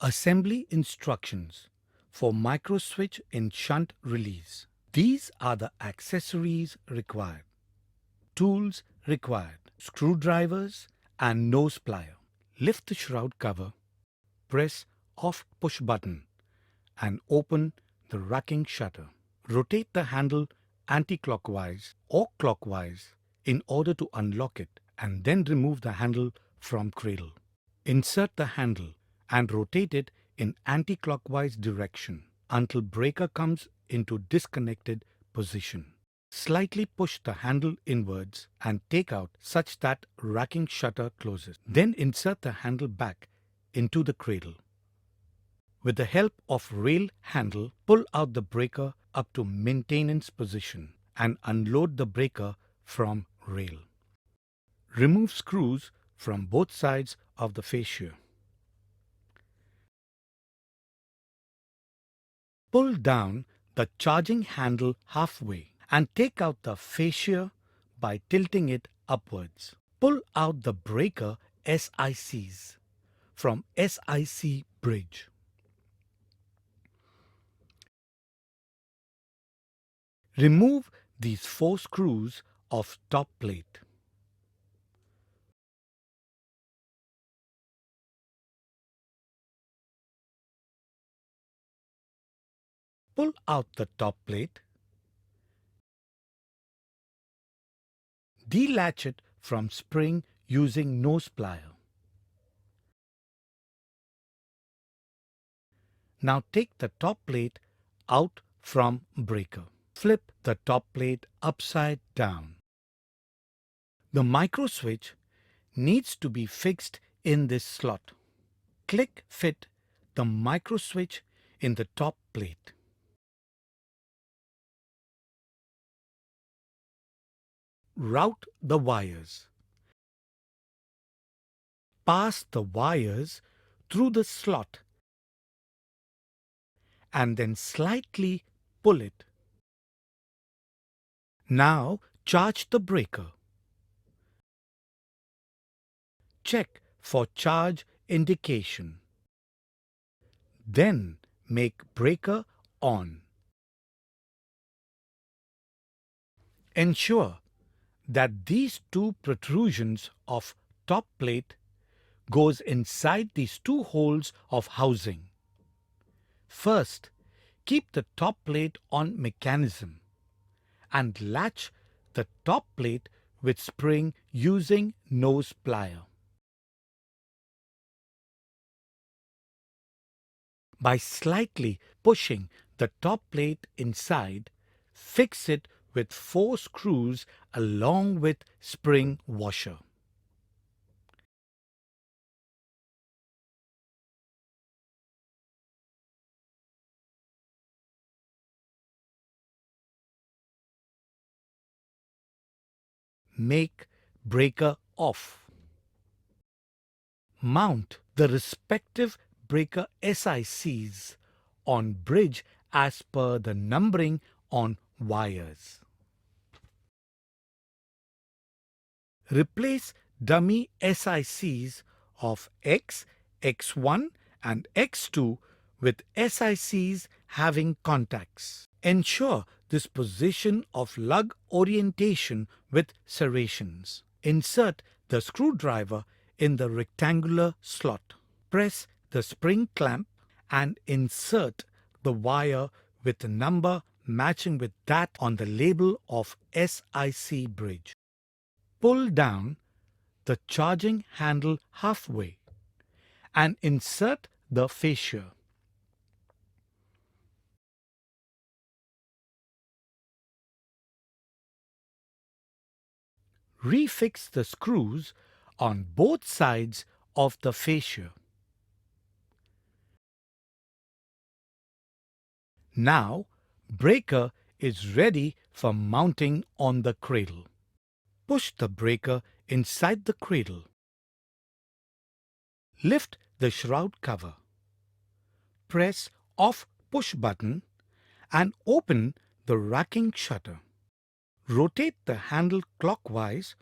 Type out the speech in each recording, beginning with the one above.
Assembly instructions for microswitch in shunt release. These are the accessories required. Tools required: screwdrivers and nose plier. Lift the shroud cover, press off push button and open the racking shutter. Rotate the handle anti-clockwise or clockwise in order to unlock it, and then remove the handle from cradle. Insert the handle and rotate it in anti-clockwise direction until breaker comes into disconnected position. Slightly push the handle inwards and take out such that racking shutter closes. Then insert the handle back into the cradle. With the help of rail handle, pull out the breaker up to maintenance position and unload the breaker from rail. Remove screws from both sides of the fascia. Pull down the charging handle halfway and take out the fascia by tilting it upwards. Pull out the breaker SICs from SIC bridge. Remove these 4 screws of top plate. Pull out the top plate. Delatch it from spring using nose plier. Now take the top plate out from breaker. Flip the top plate upside down. The micro switch needs to be fixed in this slot. Click fit the micro switch in the top plate. Route the wires. Pass the wires through the slot and then slightly pull it. Now charge the breaker. Check for charge indication. Then make breaker on. Ensure that these 2 protrusions of top plate goes inside these 2 holes of housing. First, keep the top plate on mechanism and latch the top plate with spring using nose plier. By slightly pushing the top plate inside, fix it with 4 screws along with spring washer. Make breaker off. Mount the respective breaker SICs on bridge as per the numbering on wires. Replace dummy SICs of X, X1 and X2 with SICs having contacts. Ensure this position of lug orientation with serrations. Insert the screwdriver in the rectangular slot. Press the spring clamp and insert the wire with the number matching with that on the label of SIC bridge. Pull down the charging handle halfway and insert the fascia. Refix the screws on both sides of the fascia. Now, breaker is ready for mounting on the cradle. Push the breaker inside the cradle. Lift the shroud cover. Press off push button and open the racking shutter. Rotate the handle clockwise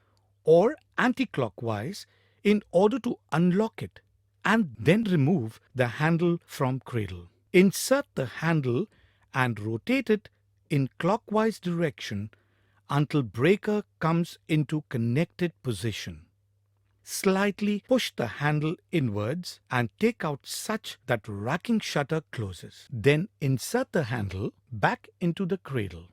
or anti-clockwise in order to unlock it. and then remove the handle from cradle. Insert the handle and rotate it in clockwise direction until breaker comes into connected position. Slightly push the handle inwards and take out such that racking shutter closes. Then insert the handle back into the cradle.